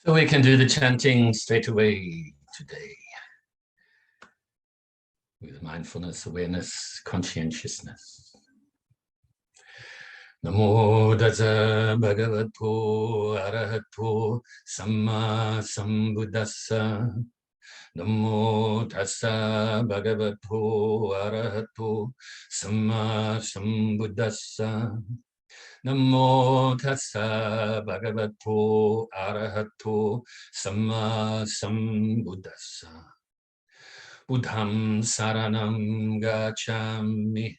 So we can do the chanting straight away today with mindfulness, awareness, conscientiousness. Namo Tassa Bhagavato Arahato Samma Sambuddhassa. Namo Tassa Bhagavato Arahato Samma Sambuddhassa. Namo Tassa Bhagavato Arahato Samma Sambuddhassa. Buddham saranam gacchami,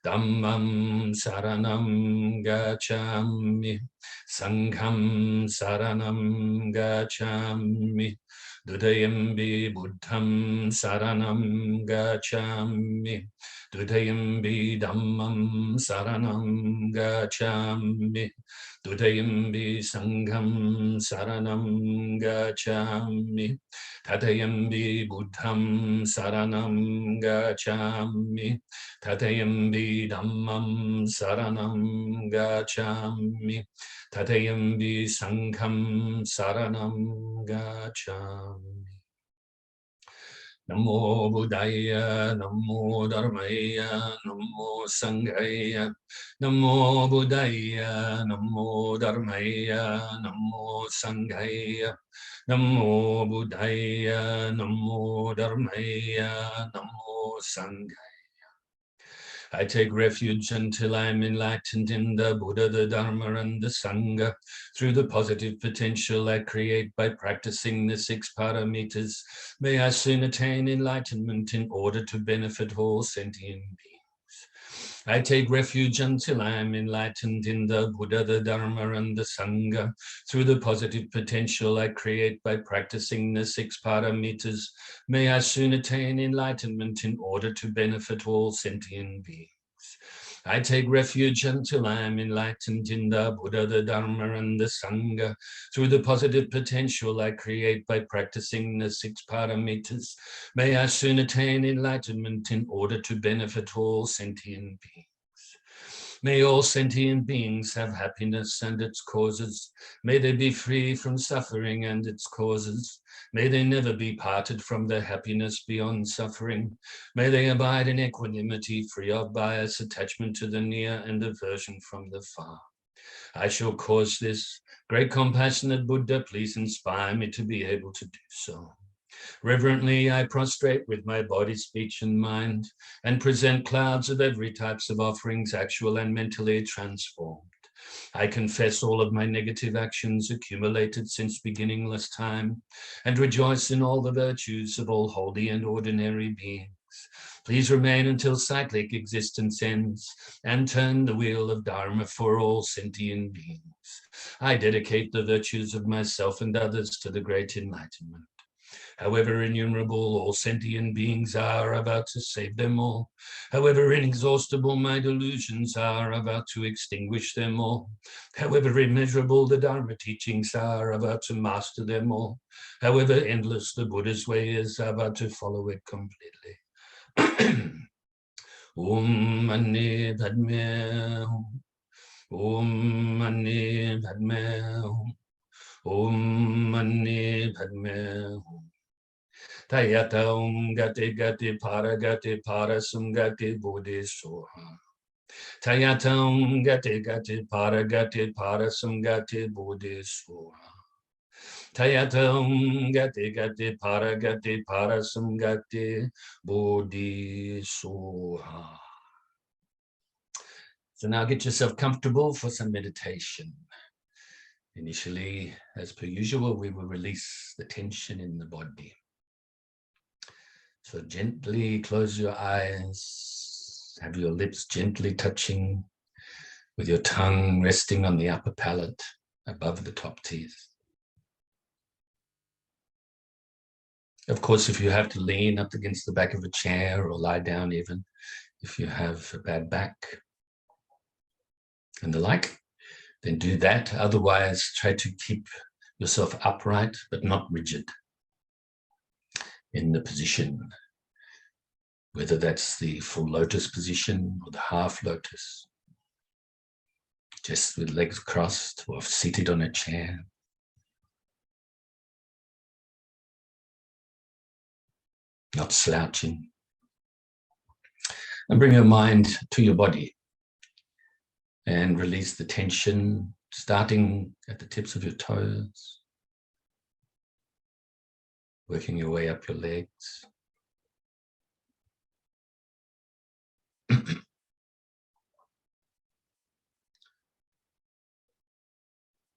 Dhammam saranam gacchami, Sangham saranam gacchami, Dutiyampi Buddham saranam gacchami, Dutiyampi Dhammam saranam gacchami, Dutiyampi Sangham saranam gacchami, Dutiyampi Buddham saranam gacchami, Dutiyampi Dhammam saranam gacchami, Dutiyampi Sangham saranam gacchami. Namo Buddhaya, Namo Dharmaya, Namo Sanghaya, Namo Buddhaya, Namo Dharmaya, Namo Sanghaya, Namo Buddhaya, Namo Dharmaya, Namo Sanghaya. I take refuge until I am enlightened in the Buddha, the Dharma, and the Sangha. Through the positive potential I create by practicing the 6 paramitas, may I soon attain enlightenment in order to benefit all sentient beings. I take refuge until I am enlightened in the Buddha, the Dharma, and the Sangha. Through the positive potential I create by practicing the 6 paramitas, may I soon attain enlightenment in order to benefit all sentient beings. I take refuge until I am enlightened in the Buddha, the Dharma, and the Sangha. Through the positive potential I create by practicing the 6 paramitas, may I soon attain enlightenment in order to benefit all sentient beings. May all sentient beings have happiness and its causes. May they be free from suffering and its causes. May they never be parted from their happiness beyond suffering. May they abide in equanimity, free of bias, attachment to the near, and aversion from the far. I shall cause this. Great compassionate Buddha, please inspire me to be able to do so. Reverently, I prostrate with my body, speech, and mind, and present clouds of every types of offerings, actual and mentally transformed. I confess all of my negative actions accumulated since beginningless time, and rejoice in all the virtues of all holy and ordinary beings. Please remain until cyclic existence ends, and turn the wheel of Dharma for all sentient beings. I dedicate the virtues of myself and others to the great enlightenment. However innumerable all sentient beings are, about to save them all. However inexhaustible my delusions are, about to extinguish them all. However immeasurable the Dharma teachings are, about to master them all. However endless the Buddha's way is, about to follow it completely. Om Mani Padme Hum. Om Mani Padme Hum. Om Mani Padme Hum. Tayata gati gati para sungati buddhi soha. Tayata gati para sungati buddhi soha. Tayata gati para sungati buddhi soha. So now get yourself comfortable for some meditation. Initially, as per usual, we will release the tension in the body. So gently close your eyes, have your lips gently touching with your tongue resting on the upper palate above the top teeth. Of course, if you have to lean up against the back of a chair or lie down even, if you have a bad back and the like, then do that. Otherwise, try to keep yourself upright but not rigid in the position, whether that's the full lotus position or the half lotus, just with legs crossed or seated on a chair. not slouching. And bring your mind to your body and release the tension, starting at the tips of your toes, working your way up your legs.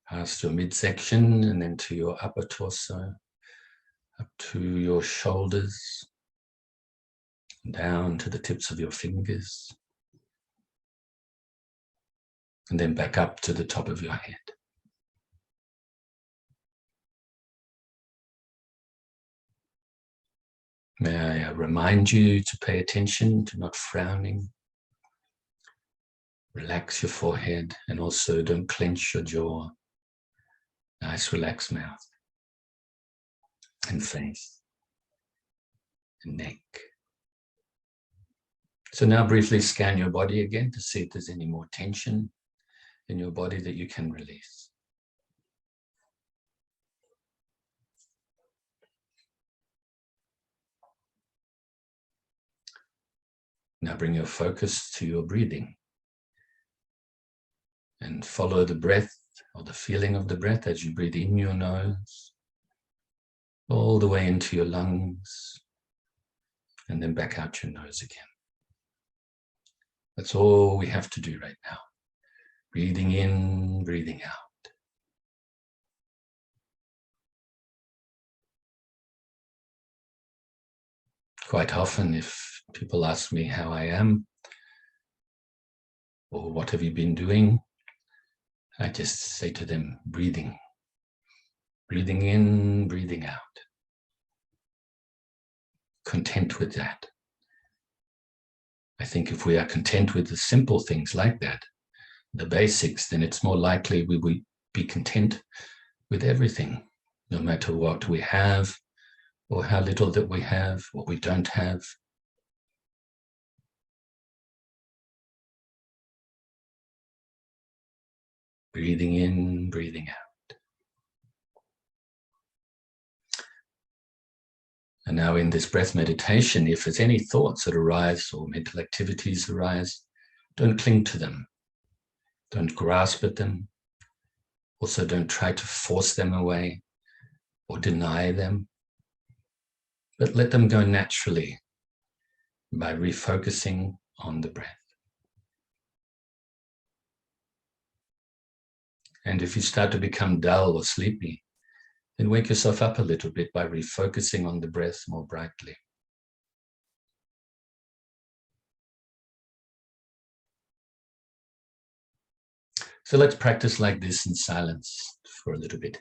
Past your midsection and then to your upper torso, up to your shoulders, down to the tips of your fingers, and then back up to the top of your head. May I remind you to pay attention to not frowning. Relax your forehead and also don't clench your jaw. Nice relaxed mouth and face and neck. So now briefly scan your body again to see if there's any more tension in your body that you can release. Now bring your focus to your breathing and follow the breath or the feeling of the breath as you breathe in your nose, all the way into your lungs, and then back out your nose again. That's all we have to do right now. Breathing in, breathing out. Quite often, if people ask me how I am, or what have you been doing, I just say to them, breathing. Breathing in, breathing out. Content with that. I think if we are content with the simple things like that, the basics, then it's more likely we will be content with everything, no matter what we have, or how little that we have, what we don't have. Breathing in, breathing out. And now in this breath meditation, if there's any thoughts that arise or mental activities arise, don't cling to them. Don't grasp at them. Also, don't try to force them away or deny them, but let them go naturally by refocusing on the breath. And if you start to become dull or sleepy, then wake yourself up a little bit by refocusing on the breath more brightly. So let's practice like this in silence for a little bit.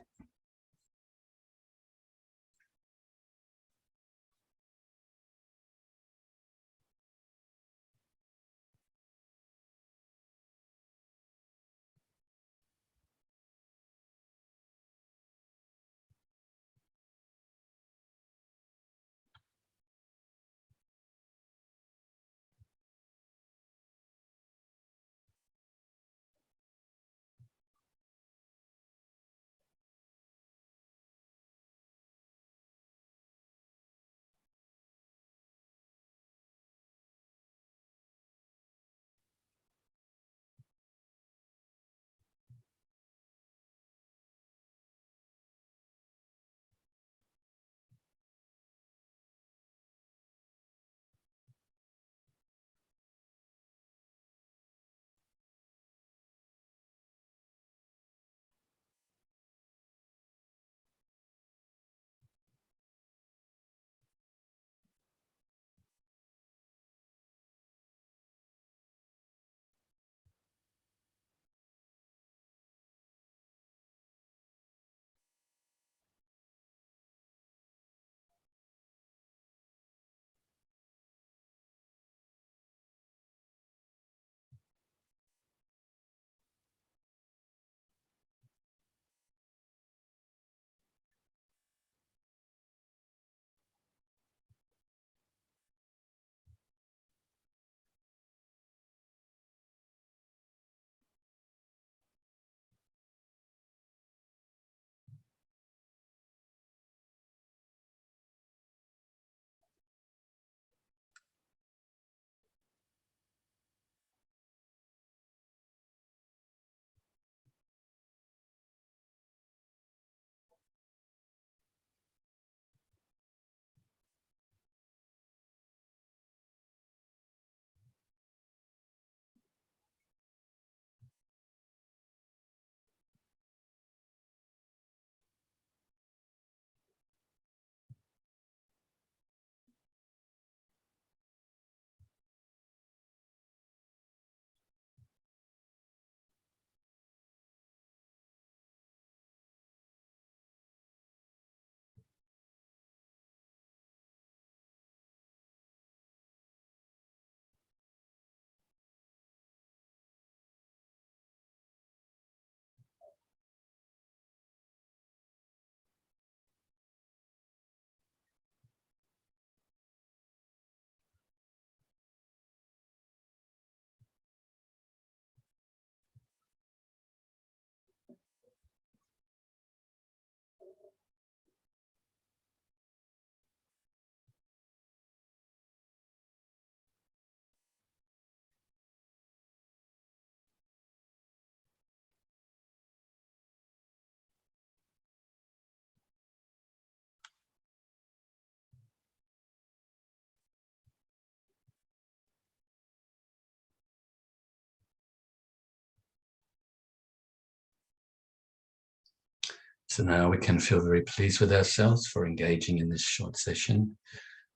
So now we can feel very pleased with ourselves for engaging in this short session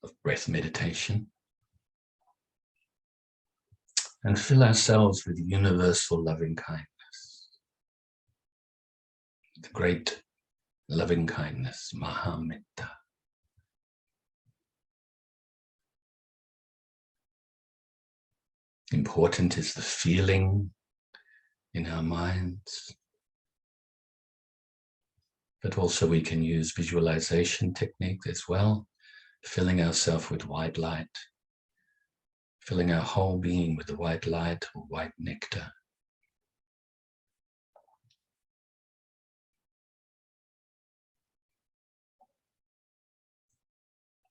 of breath meditation. And fill ourselves with universal loving kindness. The great loving kindness, Metta. Important is the feeling in our minds, but also we can use visualization technique as well, filling ourselves with white light, filling our whole being with the white light or white nectar.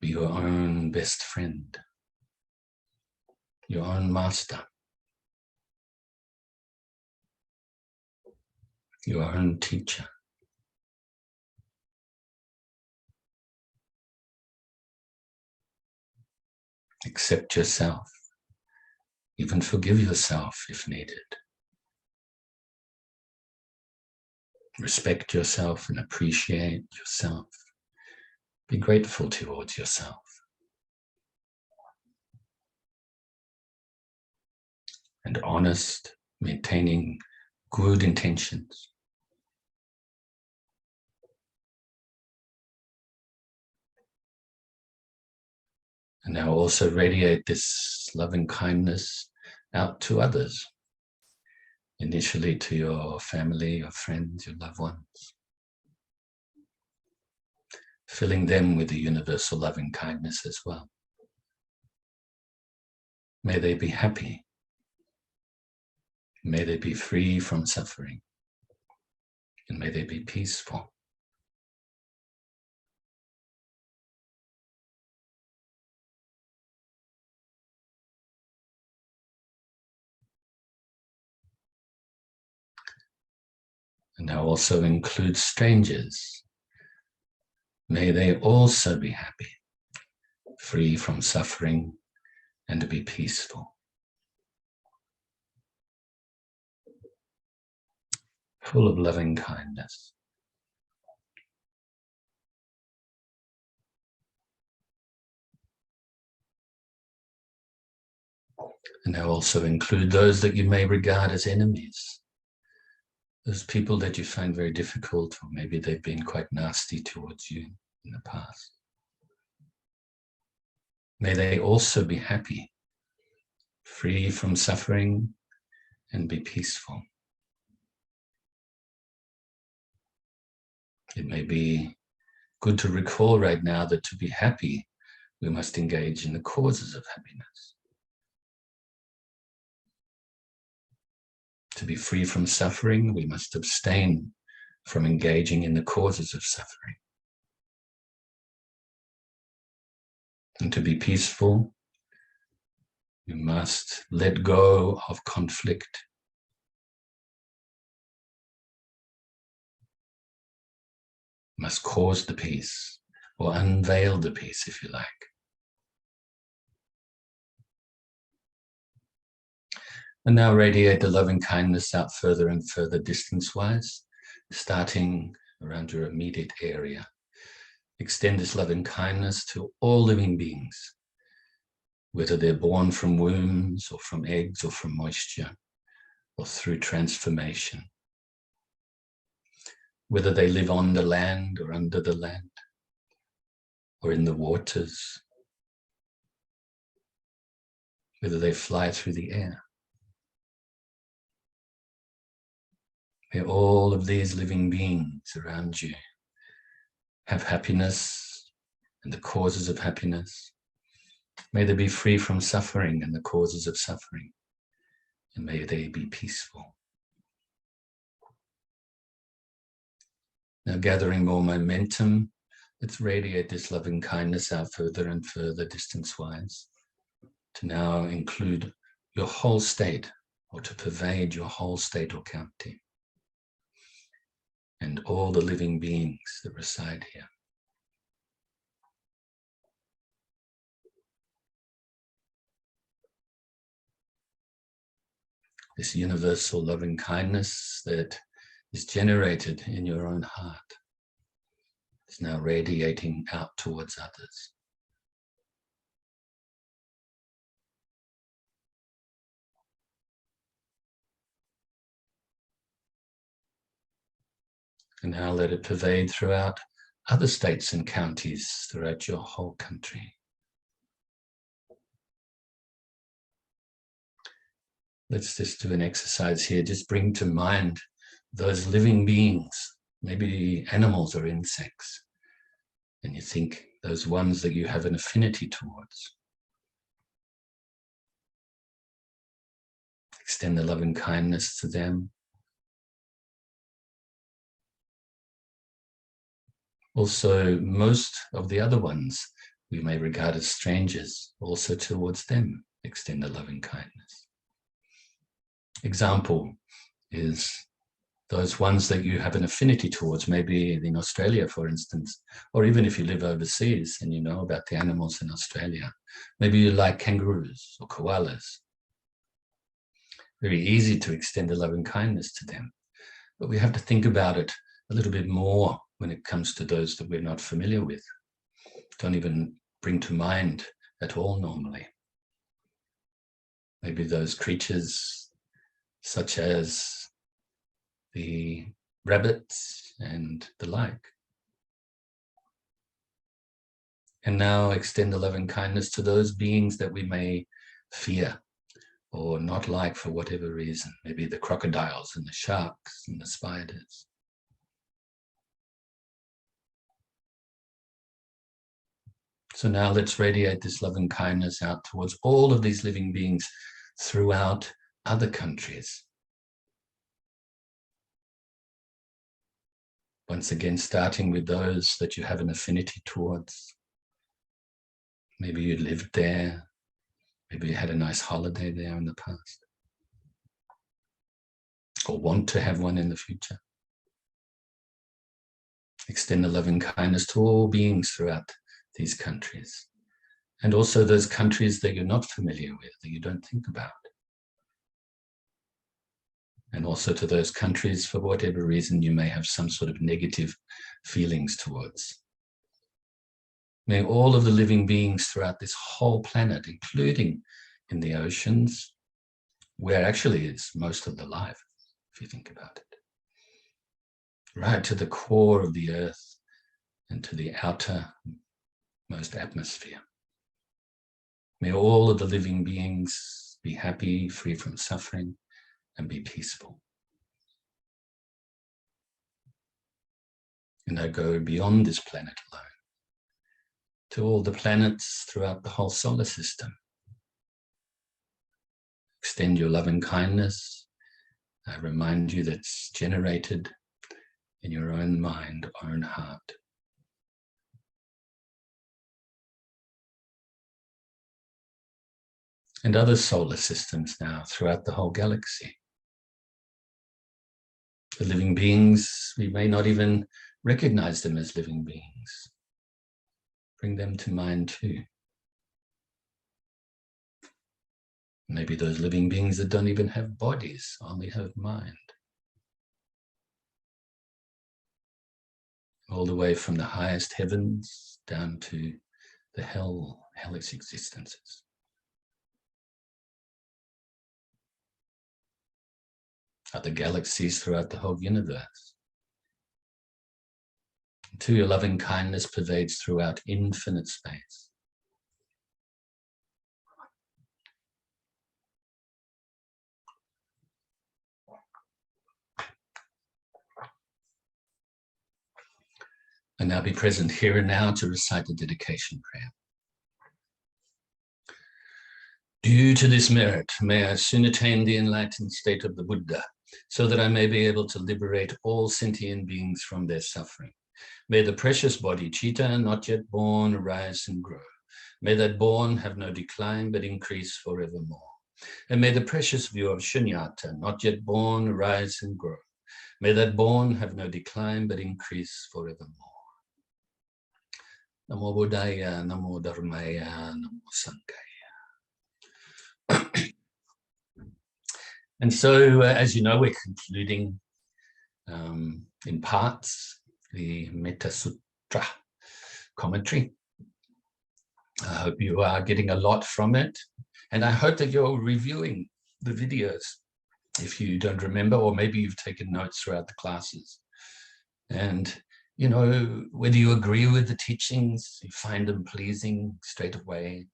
Be your own best friend, your own master, your own teacher. Accept yourself, even forgive yourself if needed. Respect yourself and appreciate yourself. Be grateful towards yourself. And honest, maintaining good intentions. And now also radiate this loving kindness out to others. Initially to your family, your friends, your loved ones. Filling them with the universal loving kindness as well. May they be happy. May they be free from suffering. And may they be peaceful. And now also include strangers. May they also be happy, free from suffering, and to be peaceful. Full of loving kindness. And now also include those that you may regard as enemies. Those people that you find very difficult, or maybe they've been quite nasty towards you in the past. May they also be happy, free from suffering, and be peaceful. It may be good to recall right now that to be happy, we must engage in the causes of happiness. To be free from suffering, we must abstain from engaging in the causes of suffering. And to be peaceful, we must let go of conflict. Must cause the peace, or unveil the peace, if you like. And now radiate the loving kindness out further and further distance-wise, starting around your immediate area. Extend this loving kindness to all living beings, whether they're born from wombs, or from eggs, or from moisture, or through transformation. Whether they live on the land, or under the land, or in the waters. Whether they fly through the air. May all of these living beings around you have happiness and the causes of happiness. May they be free from suffering and the causes of suffering. And may they be peaceful. Now gathering more momentum, let's radiate this loving kindness out further and further distance-wise to now include your whole state, or to pervade your whole state or county. And all the living beings that reside here. This universal loving kindness that is generated in your own heart is now radiating out towards others. And now let it pervade throughout other states and counties throughout your whole country. Let's just do an exercise here. Just bring to mind those living beings, maybe animals or insects. And you think those ones that you have an affinity towards. Extend the loving kindness to them. Also, most of the other ones we may regard as strangers, also towards them extend the loving kindness. Example is those ones that you have an affinity towards, maybe in Australia, for instance, or even if you live overseas and you know about the animals in Australia. Maybe you like kangaroos or koalas. Very easy to extend a loving kindness to them. But we have to think about it a little bit more when it comes to those that we're not familiar with. Don't even bring to mind at all normally. Maybe those creatures such as the rabbits and the like. And now extend the loving kindness to those beings that we may fear or not like for whatever reason. Maybe the crocodiles and the sharks and the spiders. So now let's radiate this loving kindness out towards all of these living beings throughout other countries. Once again, starting with those that you have an affinity towards. Maybe you lived there. Maybe you had a nice holiday there in the past. Or want to have one in the future. Extend the loving kindness to all beings throughout these countries. And also those countries that you're not familiar with, that you don't think about. And also to those countries, for whatever reason, you may have some sort of negative feelings towards. May all of the living beings throughout this whole planet, including in the oceans, where actually is most of the life, if you think about it. Right to the core of the earth and to the outermost atmosphere. May all of the living beings be happy, free from suffering, and be peaceful. And I go beyond this planet alone to all the planets throughout the whole solar system. Extend your loving kindness. I remind you that's generated in your own mind, own heart. And other solar systems now throughout the whole galaxy. The living beings, we may not even recognize them as living beings. Bring them to mind too. Maybe those living beings that don't even have bodies, only have mind. All the way from the highest heavens down to the hellish existences. Other galaxies throughout the whole universe. Until your loving kindness pervades throughout infinite space. And now be present here and now to recite the dedication prayer. Due to this merit, may I soon attain the enlightened state of the Buddha, so that I may be able to liberate all sentient beings from their suffering. May the precious body, Chitta, not yet born, arise and grow. May that born have no decline, but increase forevermore. And may the precious view of Shunyata, not yet born, arise and grow. May that born have no decline, but increase forevermore. Namo Buddhaya, Namo Dharmaya, Namo Sanghaya. And so, as you know, we're concluding in parts the Metta Sutta, Sutra commentary. I hope you are getting a lot from it, and I hope that you're reviewing the videos if you don't remember, or maybe you've taken notes throughout the classes. And, you know, whether you agree with the teachings, you find them pleasing straight away,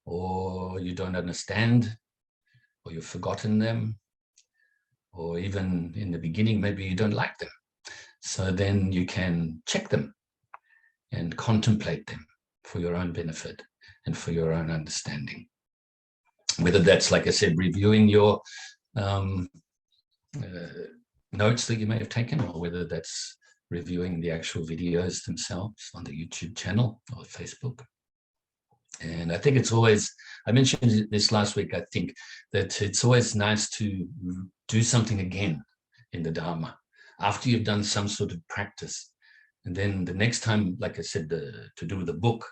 or you don't understand, or you've forgotten them, or even in the beginning, maybe you don't like them. So then you can check them and contemplate them for your own benefit and for your own understanding. Whether that's, like I said, reviewing your notes that you may have taken, or whether that's reviewing the actual videos themselves on the YouTube channel or Facebook. And I think it's always, I mentioned this last week, I think that it's always nice to do something again in the Dharma after you've done some sort of practice. And then the next time, like I said, to do with the book,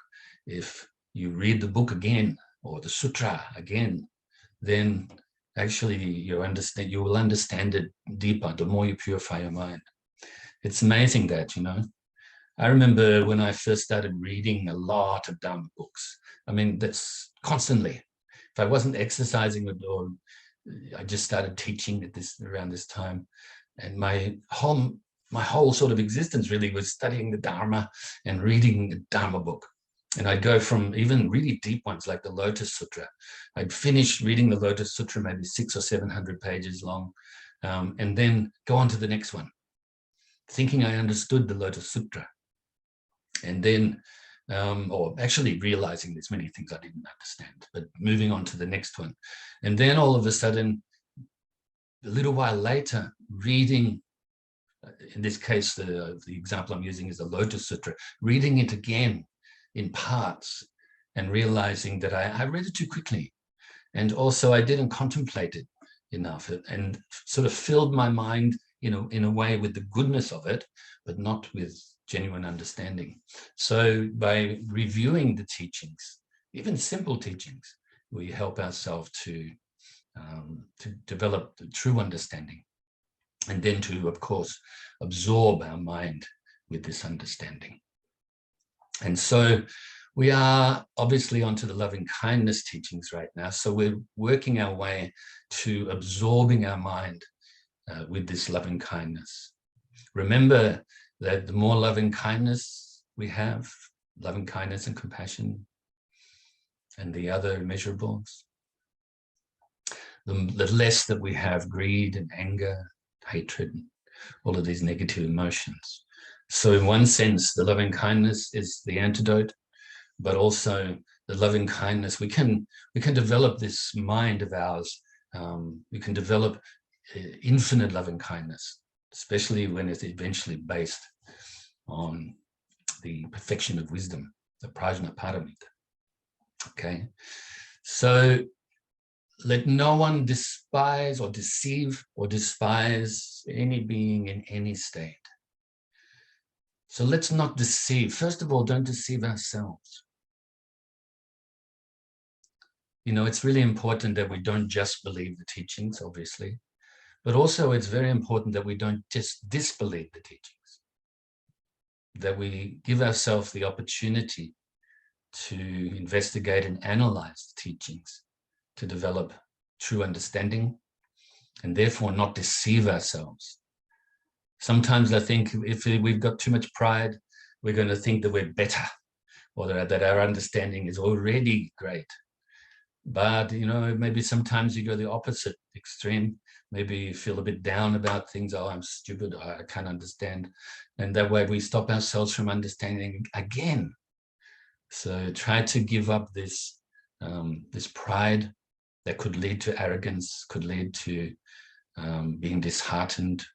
if you read the book again or the sutra again, then actually you will understand it deeper the more you purify your mind. It's amazing that, you know. I remember when I first started reading a lot of Dharma books. I mean, that's constantly. If I wasn't exercising or I just started teaching at around this time, and my whole sort of existence really was studying the Dharma and reading the Dharma book. And I'd go from even really deep ones like the Lotus Sutra. I'd finish reading the Lotus Sutra, maybe 600 or 700 pages long, and then go on to the next one, thinking I understood the Lotus Sutra. And then, or actually realizing there's many things I didn't understand, but moving on to the next one. And then all of a sudden, a little while later, reading, in this case, the example I'm using is the Lotus Sutra, reading it again in parts and realizing that I read it too quickly. And also I didn't contemplate it enough, and sort of filled my mind, you know, in a way with the goodness of it, but not with genuine understanding. So by reviewing the teachings, even simple teachings, we help ourselves to develop the true understanding, and then to, of course, absorb our mind with this understanding. And so we are obviously onto the loving kindness teachings right now. So we're working our way to absorbing our mind with this loving kindness. Remember that the more loving kindness we have, loving kindness and compassion, and the other immeasurables, the less that we have greed and anger, hatred, all of these negative emotions. So in one sense, the loving kindness is the antidote, but also the loving kindness, we can develop this mind of ours. We can develop infinite loving kindness, especially when it's eventually based on the perfection of wisdom, the prajna paramita. Okay, so let no one despise or deceive or despise any being in any state. So let's not deceive. First of all, don't deceive ourselves. You know, it's really important that we don't just believe the teachings, obviously, but also it's very important that we don't just disbelieve the teachings, that we give ourselves the opportunity to investigate and analyze the teachings, to develop true understanding, and therefore not deceive ourselves. Sometimes I think if we've got too much pride, we're going to think that we're better, or that our understanding is already great. But, you know, maybe sometimes you go the opposite extreme. Maybe you feel a bit down about things. Oh, I'm stupid. I can't understand. And that way we stop ourselves from understanding again. So try to give up this, this pride that could lead to arrogance, could lead to being disheartened,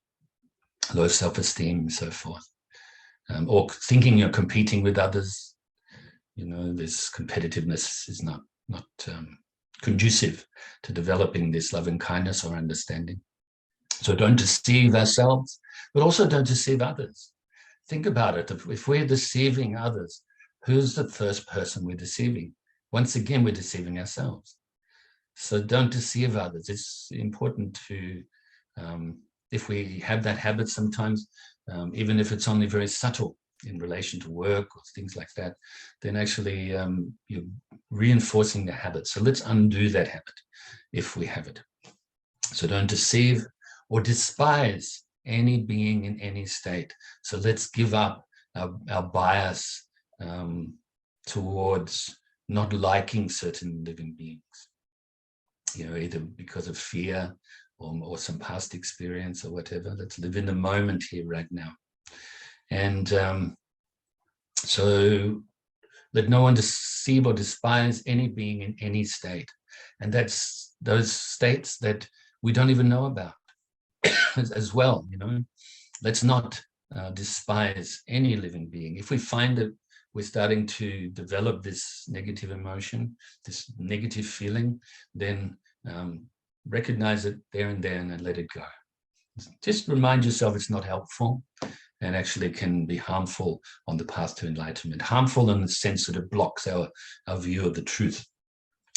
low self-esteem, and so forth. Or thinking you're competing with others. You know, this competitiveness is not conducive to developing this loving kindness or understanding. So don't deceive ourselves, but also don't deceive others. Think about it. If we're deceiving others, who's the first person we're deceiving? Once again, we're deceiving ourselves. So don't deceive others. It's important to if we have that habit sometimes, even if it's only very subtle in relation to work or things like that, then actually you're reinforcing the habit. So let's undo that habit if we have it. So don't deceive or despise any being in any state. So let's give up our bias towards not liking certain living beings, either because of fear or some past experience or whatever. Let's live in the moment here right now. And so let no one deceive or despise any being in any state. And that's those states that we don't even know about as well. Let's not despise any living being. If we find that we're starting to develop this negative emotion, this negative feeling, then recognize it there and then and let it go. Just remind yourself it's not helpful and actually can be harmful on the path to enlightenment. Harmful in the sense that it blocks our view of the truth.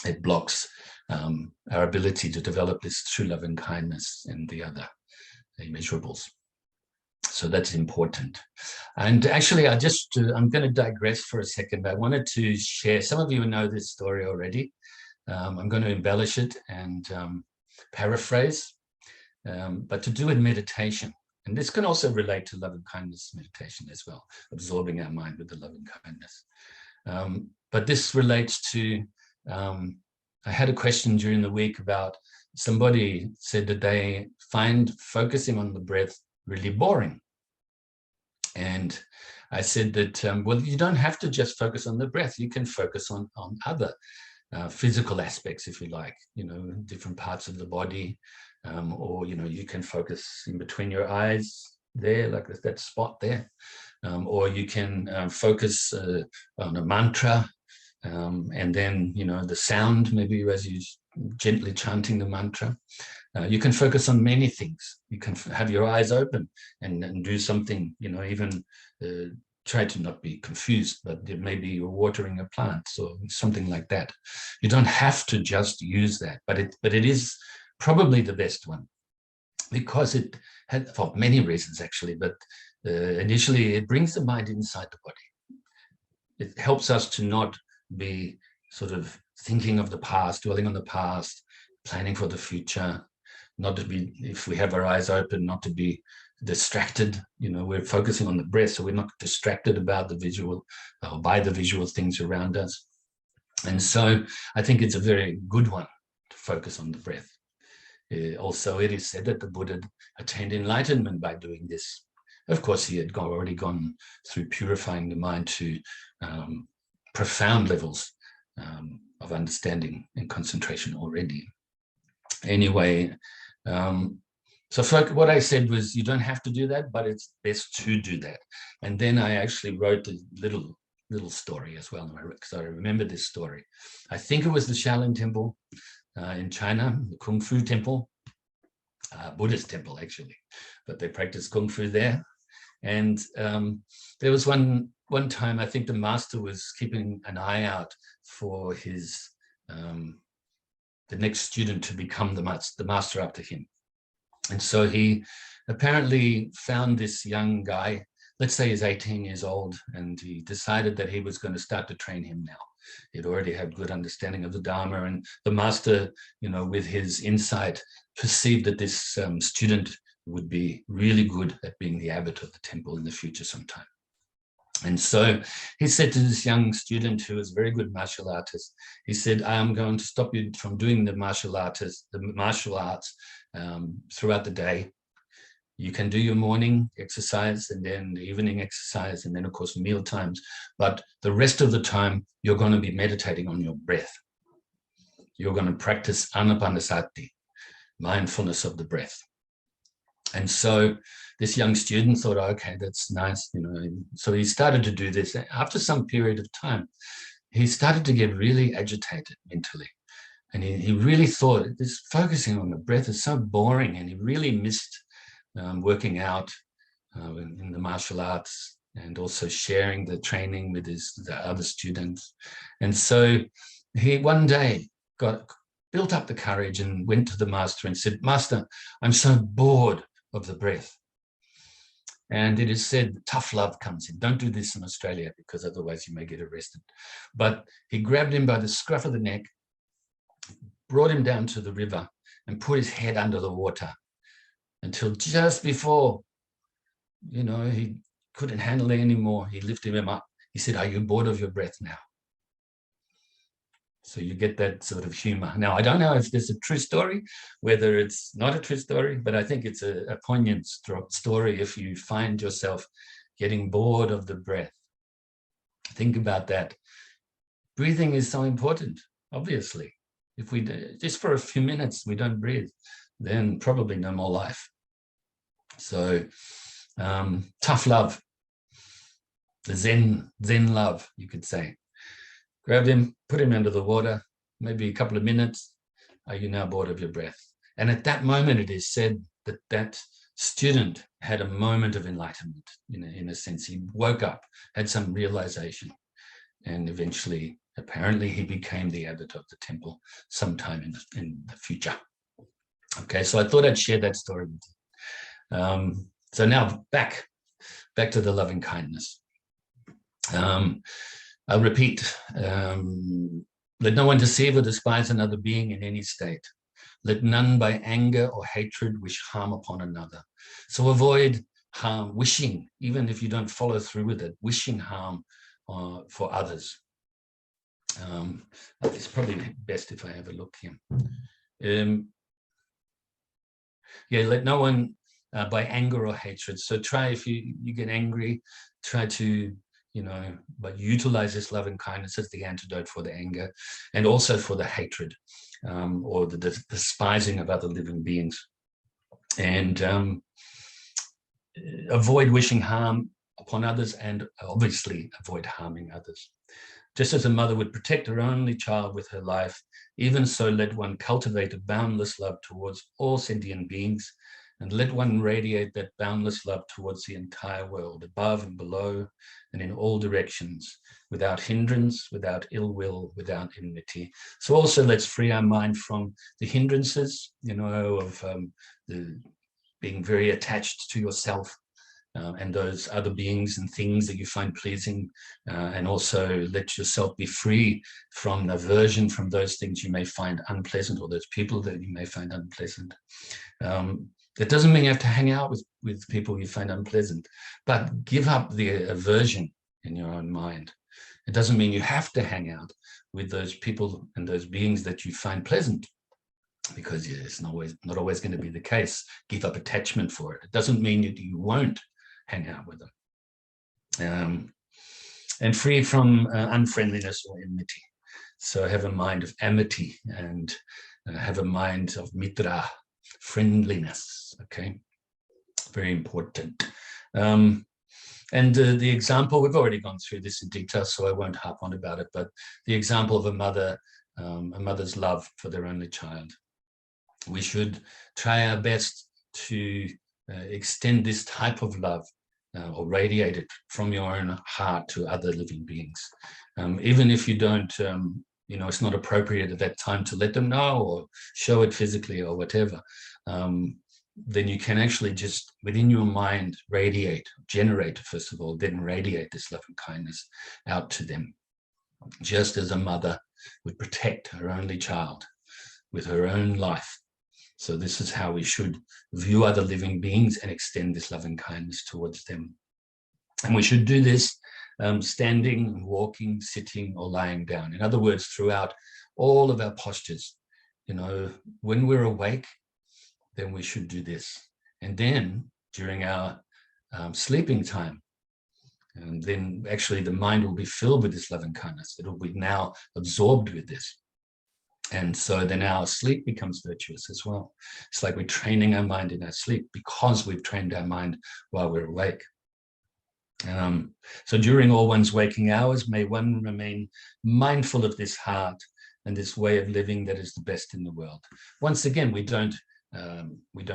It blocks our ability to develop this true love and kindness and the other immeasurables. So that's important. And actually, I'm going to digress for a second. I wanted to share, some of you know this story already. I'm going to embellish it and paraphrase, but to do with meditation. And this can also relate to love and kindness meditation as well, absorbing our mind with the love and kindness. But this relates to, I had a question during the week about somebody said that they find focusing on the breath really boring. And I said that, well, you don't have to just focus on the breath. You can focus on other physical aspects, if you like, different parts of the body, or, you can focus in between your eyes there, like that spot there, or you can focus on a mantra, and then, the sound, maybe as you gently chanting the mantra. You can focus on many things. You can have your eyes open and do something, even try to not be confused, but maybe you're watering a plant or something like that. You don't have to just use that, but it is probably the best one, because it had, for many reasons actually, but initially it brings the mind inside the body. It helps us to not be sort of thinking of the past, dwelling on the past, planning for the future, not to be, if we have our eyes open, not to be distracted. We're focusing on the breath, so we're not distracted about the visual or by the visual things around us. And so I think it's a very good one to focus on the breath. Also, it is said that the Buddha attained enlightenment by doing this. Of course, he had already gone through purifying the mind to profound levels of understanding and concentration already. Anyway, so what I said was, you don't have to do that, but it's best to do that. And then I actually wrote a little story as well, because I remember this story. I think it was the Shaolin Temple in China, the Kung Fu Temple, Buddhist temple actually, but they practice Kung Fu there. And there was one time, I think the master was keeping an eye out for his the next student to become the master after him. And so he apparently found this young guy, let's say he's 18 years old, and he decided that he was going to start to train him now. He'd already had good understanding of the Dharma, and the master, with his insight, perceived that this student would be really good at being the abbot of the temple in the future sometime. And so he said to this young student, who was a very good martial artist, he said, I am going to stop you from doing the martial arts throughout the day. You can do your morning exercise and then the evening exercise and then, of course, meal times. But the rest of the time, you're going to be meditating on your breath. You're going to practice anapanasati, mindfulness of the breath. And so this young student thought, okay, that's nice. So he started to do this. After some period of time, he started to get really agitated mentally. And he really thought this focusing on the breath is so boring, and he really missed working out in the martial arts and also sharing the training with the other students. And so he one day built up the courage and went to the master and said, Master, I'm so bored of the breath. And it is said tough love comes in. Don't do this in Australia because otherwise you may get arrested. But he grabbed him by the scruff of the neck, brought him down to the river and put his head under the water until just before, he couldn't handle it anymore. He lifted him up. He said, "Are you bored of your breath now?" So you get that sort of humor. Now, I don't know if this is a true story, whether it's not a true story, but I think it's a poignant story if you find yourself getting bored of the breath. Think about that. Breathing is so important, obviously. If we just for a few minutes we don't breathe, then probably no more life. So tough love, the Zen love, you could say. Grabbed him, put him under the water, maybe a couple of minutes. Are you now bored of your breath? And at that moment, it is said that that student had a moment of enlightenment, in a sense. He woke up, had some realization, and eventually, apparently, he became the abbot of the temple sometime in the future. Okay, so I thought I'd share that story with you. So now back to the loving kindness. I'll repeat, let no one deceive or despise another being in any state. Let none by anger or hatred wish harm upon another. So avoid harm, wishing, even if you don't follow through with it, wishing harm for others. It's probably best if I have a look here. Let no one by anger or hatred. So try, if you get angry, try to but utilize this loving kindness as the antidote for the anger and also for the hatred or the despising of other living beings. And avoid wishing harm upon others, and obviously avoid harming others. Just as a mother would protect her only child with her life, even so let one cultivate a boundless love towards all sentient beings, and let one radiate that boundless love towards the entire world, above and below, and in all directions, without hindrance, without ill will, without enmity. So also let's free our mind from the hindrances, of the being very attached to yourself and those other beings and things that you find pleasing, and also let yourself be free from aversion from those things you may find unpleasant, or those people that you may find unpleasant. That doesn't mean you have to hang out with people you find unpleasant, but give up the aversion in your own mind. It doesn't mean you have to hang out with those people and those beings that you find pleasant, because it's not always going to be the case. Give up attachment for it. It doesn't mean that you won't hang out with them. And free from unfriendliness or enmity. So have a mind of amity and have a mind of mitra, friendliness. Okay, very important. And the example, we've already gone through this in detail, so I won't harp on about it, but the example of a mother's love for their only child. We should try our best to extend this type of love or radiate it from your own heart to other living beings. Even if you don't, it's not appropriate at that time to let them know or show it physically or whatever, then you can actually just within your mind generate, first of all, then radiate this loving kindness out to them. Just as a mother would protect her only child with her own life. So this is how we should view other living beings and extend this loving kindness towards them. And we should do this standing, walking, sitting, or lying down. In other words, throughout all of our postures. When we're awake, then we should do this. And then during our sleeping time, and then actually the mind will be filled with this loving kindness. It'll be now absorbed with this. And so then our sleep becomes virtuous as well. It's like we're training our mind in our sleep because we've trained our mind while we're awake. So during all one's waking hours, may one remain mindful of this heart and this way of living that is the best in the world. Once again, we don't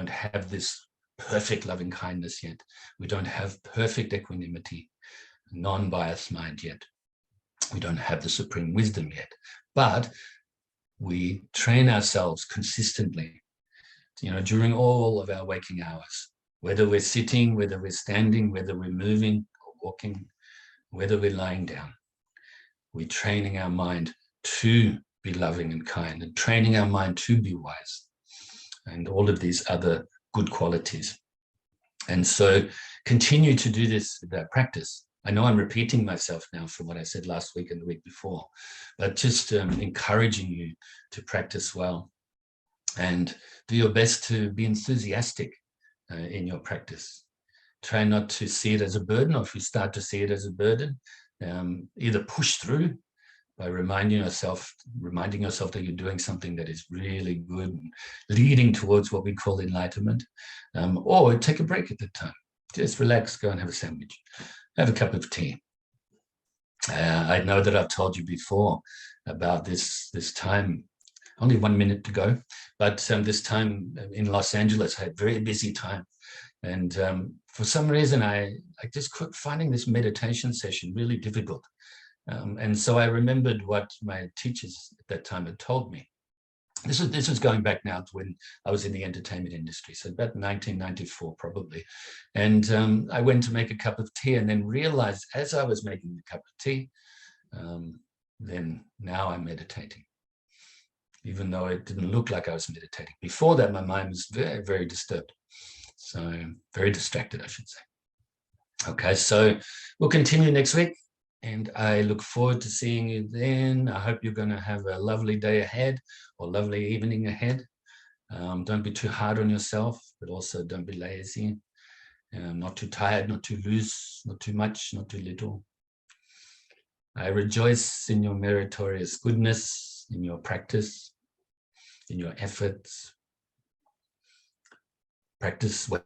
have this perfect loving kindness yet. We don't have perfect equanimity, non-biased mind yet. We don't have the supreme wisdom yet, but we train ourselves consistently, during all of our waking hours. Whether we're sitting, whether we're standing, whether we're moving or walking, whether we're lying down, we're training our mind to be loving and kind, and training our mind to be wise, and all of these other good qualities. And so continue to do this practice. I know I'm repeating myself now from what I said last week and the week before, but just encouraging you to practice well and do your best to be enthusiastic in your practice. Try not to see it as a burden, or if you start to see it as a burden, either push through by reminding yourself that you're doing something that is really good and leading towards what we call enlightenment, or take a break at the time. Just relax, go and have a sandwich, have a cup of tea. I know that I've told you before about this time, only 1 minute to go, but this time in Los Angeles, I had a very busy time. And for some reason, I just kept finding this meditation session really difficult. And so I remembered what my teachers at that time had told me. This was going back now to when I was in the entertainment industry, so about 1994 probably. And I went to make a cup of tea, and then realized as I was making the cup of tea, then now I'm meditating, even though it didn't look like I was meditating. Before that, my mind was very, very disturbed. So very distracted, I should say. Okay, so we'll continue next week, and I look forward to seeing you then. I hope you're going to have a lovely day ahead, or lovely evening ahead. Don't be too hard on yourself, but also don't be lazy. Not too tired, not too loose, not too much, not too little. I rejoice in your meritorious goodness, in your practice, in your efforts. Practice what